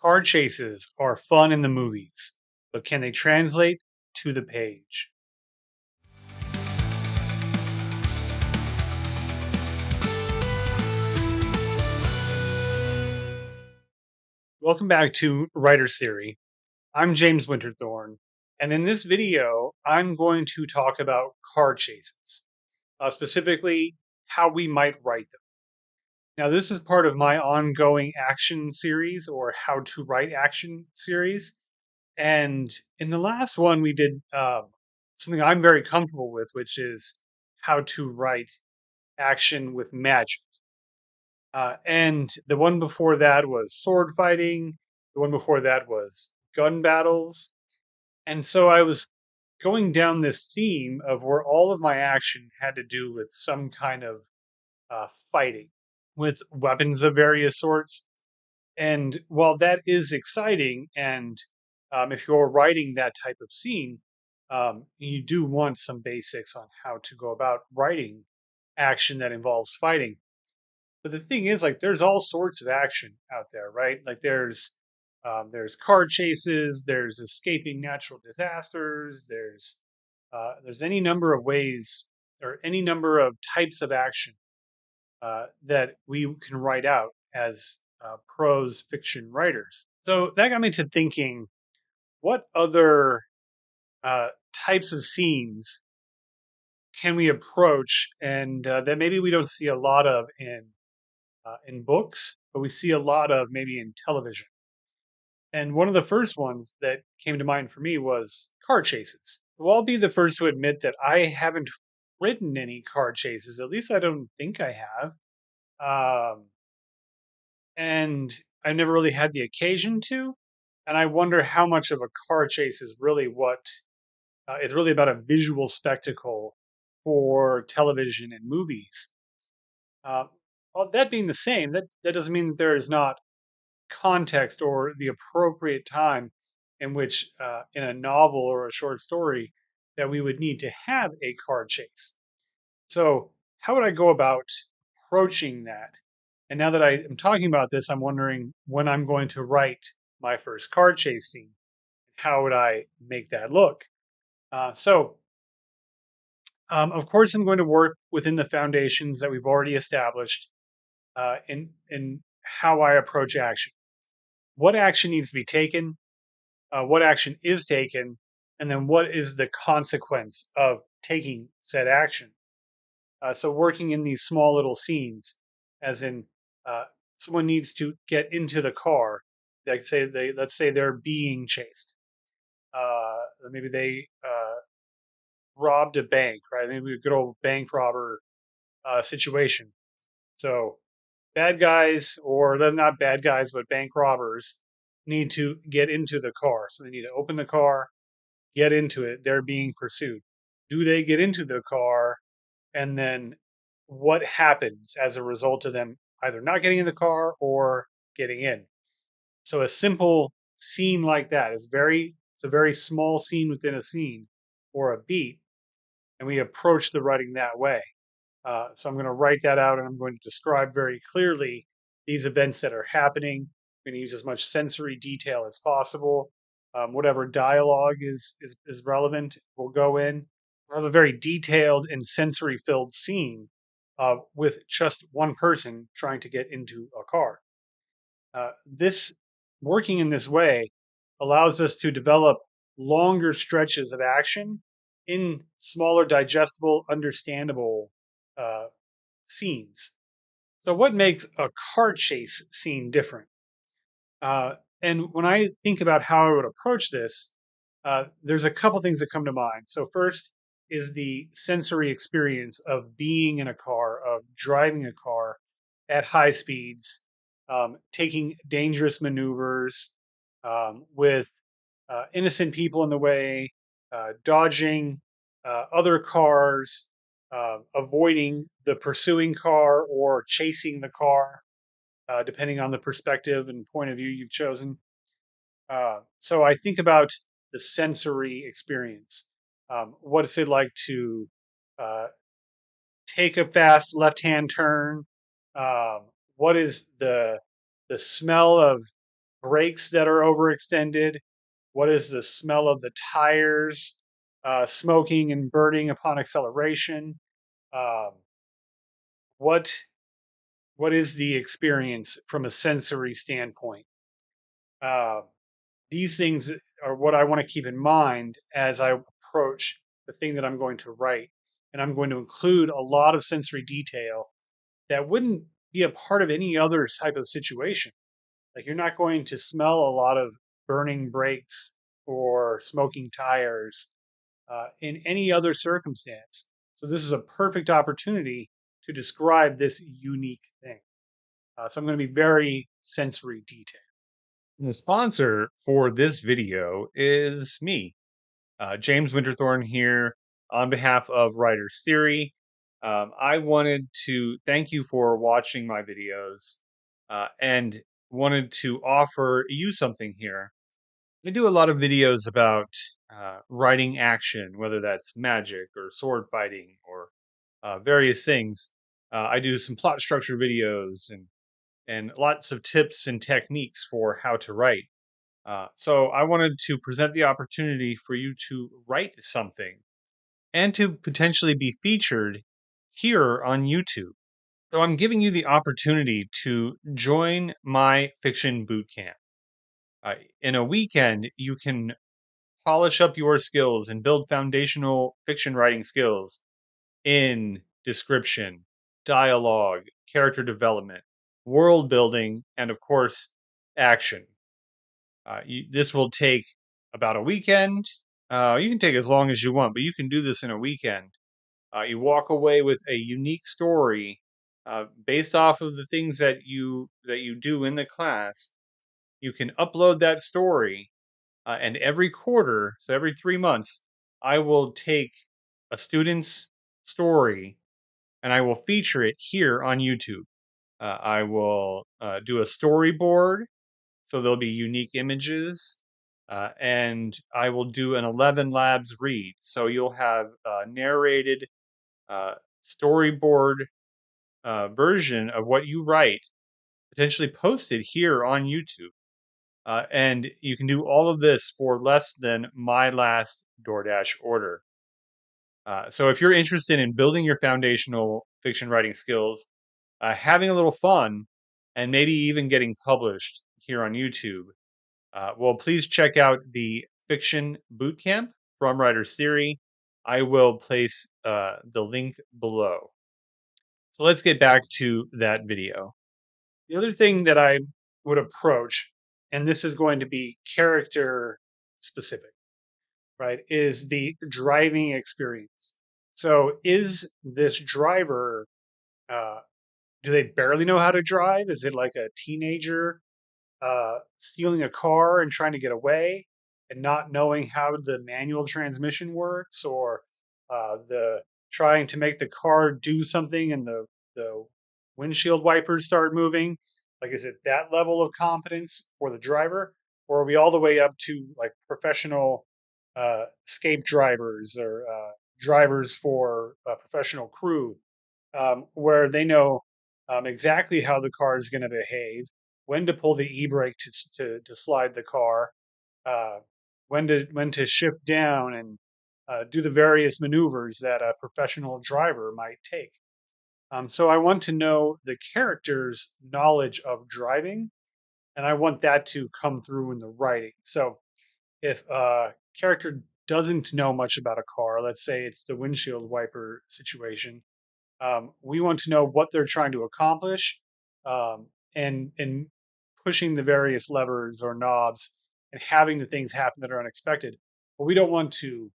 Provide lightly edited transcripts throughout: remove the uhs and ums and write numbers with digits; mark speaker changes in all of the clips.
Speaker 1: Car chases are fun in the movies, but can they translate to the page? Welcome back to Writer's Theory. I'm James Winterthorn, and in this video, I'm going to talk about car chases, specifically how we might write them. Now, this is part of my ongoing action series or how to write action series. And in the last one, we did something I'm very comfortable with, which is how to write action with magic. And the one before that was sword fighting. The one before that was gun battles. And so I was going down this theme of where all of my action had to do with some kind of fighting with weapons of various sorts. And while that is exciting, and if you're writing that type of scene, you do want some basics on how to go about writing action that involves fighting. But the thing is, like, there's all sorts of action out there, right? Like, there's car chases, there's escaping natural disasters, there's any number of ways or any number of types of action that we can write out as prose fiction writers. So that got me to thinking, what other types of scenes can we approach, and that maybe we don't see a lot of in books, but we see a lot of maybe in television. And one of the first ones that came to mind for me was car chases. Well, I'll be the first to admit that I haven't written any car chases. At least I don't think I have. Um, and I never really had the occasion to. And I wonder how much of a car chase is really what is really about a visual spectacle for television and movies. Uh, well, that being the same, that doesn't mean that there is not context or the appropriate time in which, in a novel or a short story, that we would need to have a car chase. So, how would I go about approaching that? And now that I am talking about this, I'm wondering when I'm going to write my first car chase scene. How would I make that look? Of course, I'm going to work within the foundations that we've already established in how I approach action. What action needs to be taken? What action is taken? And then what is the consequence of taking said action? So working in these small little scenes, as in uh, someone needs to get into the car. Like say let's say they're being chased. Maybe they robbed a bank, right? Maybe a good old bank robber situation. So bad guys, or they're not bad guys, but bank robbers need to get into the car. So they need to open the car, get into it. They're being pursued. Do they get into the car? And then what happens as a result of them either not getting in the car or getting in? So a simple scene like that it's a very small scene within a scene or a beat, and we approach the writing that way. So I'm going to write that out and I'm going to describe very clearly these events that are happening. I'm going to use as much sensory detail as possible. Whatever dialogue is relevant will go in. We'll have a very detailed and sensory filled scene with just one person trying to get into a car. This working in this way allows us to develop longer stretches of action in smaller, digestible, understandable uh, scenes. So, what makes a car chase scene different? And when I think about how I would approach this, there's a couple things that come to mind. So, first is the sensory experience of being in a car, of driving a car at high speeds, taking dangerous maneuvers with innocent people in the way, dodging other cars, avoiding the pursuing car or chasing the car, depending on the perspective and point of view you've chosen. So I think about the sensory experience. What is it like to uh, take a fast left-hand turn? What is the smell of brakes that are overextended? What is the smell of the tires smoking and burning upon acceleration? Um, what what is the experience from a sensory standpoint? Uh, these things are what I want to keep in mind as I approach the thing that I'm going to write. And I'm going to include a lot of sensory detail that wouldn't be a part of any other type of situation. Like you're not going to smell a lot of burning brakes or smoking tires in any other circumstance. So this is a perfect opportunity to describe this unique thing. So I'm going to be very sensory detailed. And the sponsor for this video is me, James Winterthorn here on behalf of Writer's Theory. I wanted to thank you for watching my videos and wanted to offer you something here. I do a lot of videos about writing action, whether that's magic or sword fighting or various things. I do some plot structure videos and lots of tips and techniques for how to write. So I wanted to present the opportunity for you to write something and to potentially be featured here on YouTube. So I'm giving you the opportunity to join my Fiction Bootcamp. In a weekend, you can polish up your skills and build foundational fiction writing skills in description, dialogue, character development, world building, and of course, action. This will take about a weekend. You can take as long as you want, but you can do this in a weekend. You walk away with a unique story based off of the things that you do in the class. You can upload that story, and every quarter, so every 3 months, I will take a student's story and I will feature it here on YouTube. I will do a storyboard, so there'll be unique images, and I will do an 11 Labs read. So you'll have a narrated uh, storyboard version of what you write, potentially posted here on YouTube. And you can do all of this for less than my last DoorDash order. So if you're interested in building your foundational fiction writing skills, having a little fun, and maybe even getting published here on YouTube, well, please check out the Fiction Bootcamp from Writer's Theory. I will place the link below. So let's get back to that video. The other thing that I would approach, and this is going to be character specific, right, is the driving experience. So is this driver, uh, do they barely know how to drive? Is it like a teenager stealing a car and trying to get away and not knowing how the manual transmission works, or the trying to make the car do something and the windshield wipers start moving? Like, is it that level of competence for the driver, or are we all the way up to like professional escape drivers or drivers for a professional crew, where they know exactly how the car is going to behave, when to pull the e-brake to slide the car, uh, when to shift down and do the various maneuvers that a professional driver might take. So I want to know the character's knowledge of driving, and I want that to come through in the writing. So if a character doesn't know much about a car, let's say it's the windshield wiper situation, we want to know what they're trying to accomplish, and pushing the various levers or knobs and having the things happen that are unexpected. But we don't want to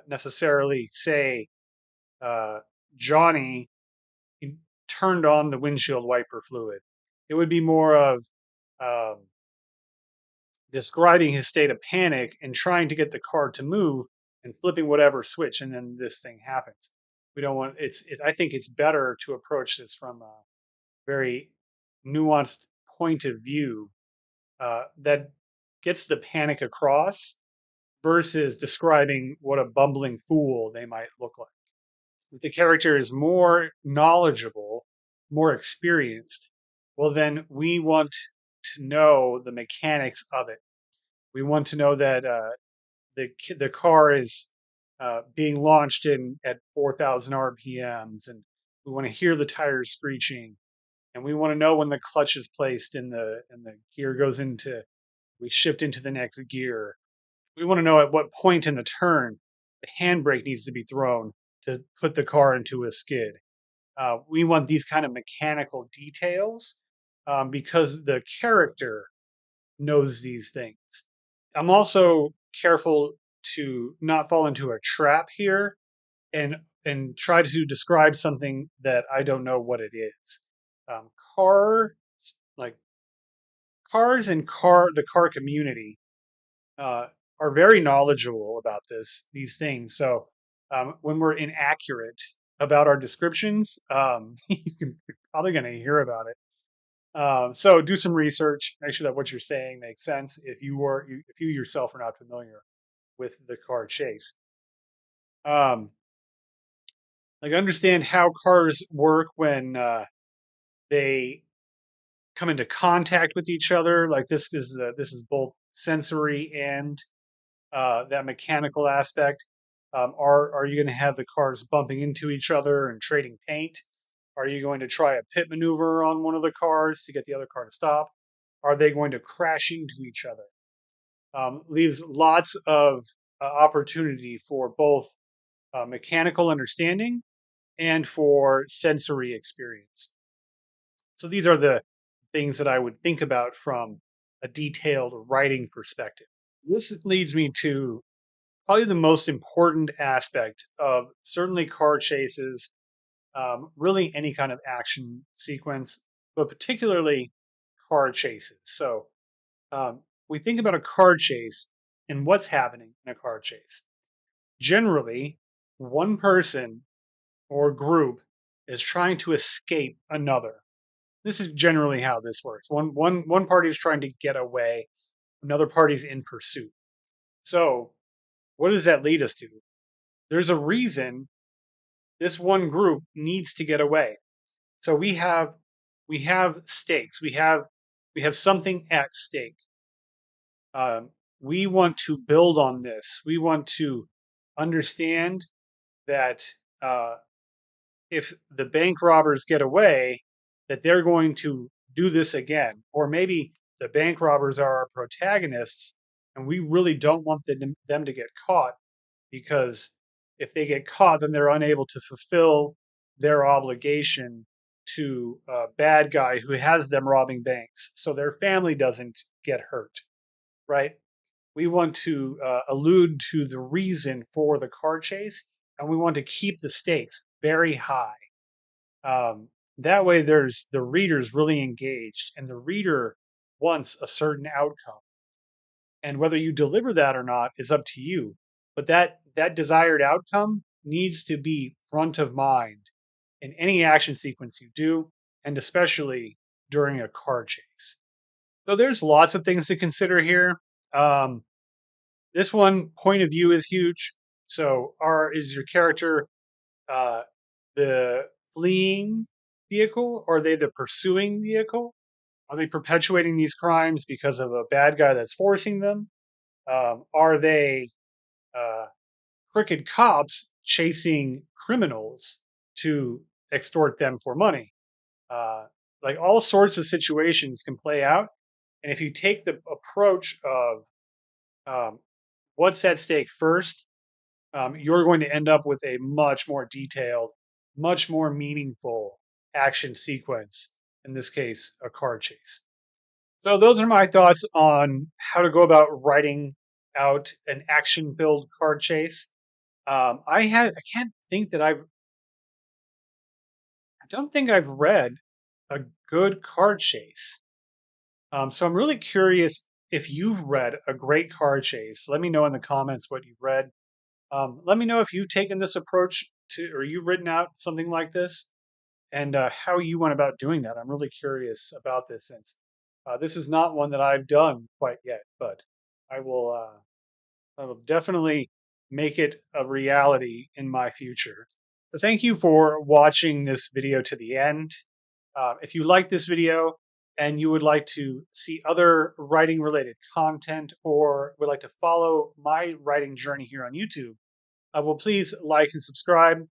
Speaker 1: necessarily say uh, Johnny turned on the windshield wiper fluid. It would be more of um, describing his state of panic and trying to get the car to move and flipping whatever switch, and then this thing happens. We don't want it's I think it's better to approach this from a very nuanced point of view that gets the panic across versus describing what a bumbling fool they might look like. If the character is more knowledgeable, more experienced, well, then we want to know the mechanics of it. We want to know that the car is being launched in at 4,000 RPMs, and we want to hear the tires screeching, and we want to know when the clutch is placed and the gear goes into we shift into the next gear. We want to know at what point in the turn the handbrake needs to be thrown to put the car into a skid. We want these kind of mechanical details because the character knows these things. I'm also careful to not fall into a trap here and try to describe something that I don't know what it is. Um, car like cars and the car community uh, are very knowledgeable about these things. So when we're inaccurate about our descriptions, you're probably going to hear about it. So do some research. Make sure that what you're saying makes sense. If you yourself are not familiar with the car chase, um, like understand how cars work when they come into contact with each other. Like this is both sensory and that mechanical aspect. Are you going to have the cars bumping into each other and trading paint? Are you going to try a pit maneuver on one of the cars to get the other car to stop? Are they going to crash into each other? Leaves lots of opportunity for both mechanical understanding and for sensory experience. So these are the things that I would think about from a detailed writing perspective. This leads me to probably the most important aspect of certainly car chases, really any kind of action sequence, but particularly car chases. So we think about a car chase and what's happening in a car chase. Generally, one person or group is trying to escape another. This is generally how this works. One party is trying to get away, another party's in pursuit. So, what does that lead us to? There's a reason this one group needs to get away. So we have stakes. We have something at stake. Um, we want to build on this. We want to understand that uh, if the bank robbers get away, that they're going to do this again. Or maybe the bank robbers are our protagonists, and we really don't want them to get caught because if they get caught, then they're unable to fulfill their obligation to a bad guy who has them robbing banks, so their family doesn't get hurt, right? We want to allude to the reason for the car chase, and we want to keep the stakes very high. Um, that way, there's the reader's really engaged, and the reader wants a certain outcome. And whether you deliver that or not is up to you. But that desired outcome needs to be front of mind in any action sequence you do, and especially during a car chase. So there's lots of things to consider here. Um, this one point of view is huge. So, is your character uh, the fleeing vehicle, or are they the pursuing vehicle? Are they perpetuating these crimes because of a bad guy that's forcing them? Are they uh, crooked cops chasing criminals to extort them for money? Uh, like all sorts of situations can play out. And if you take the approach of um, what's at stake first, you're going to end up with a much more detailed, much more meaningful action sequence. In this case, a car chase. So those are my thoughts on how to go about writing out an action-filled car chase. I can't think that I don't think I've read a good car chase. So I'm really curious if you've read a great car chase. Let me know in the comments what you've read. Let me know if you've taken this approach to, or you've written out something like this, and how you went about doing that. I'm really curious about this since this is not one that I've done quite yet, but I will. I will definitely make it a reality in my future. So thank you for watching this video to the end. If you like this video and you would like to see other writing related content or would like to follow my writing journey here on YouTube, well, please like and subscribe.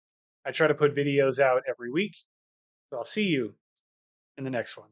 Speaker 1: I try to put videos out every week. So I'll see you in the next one.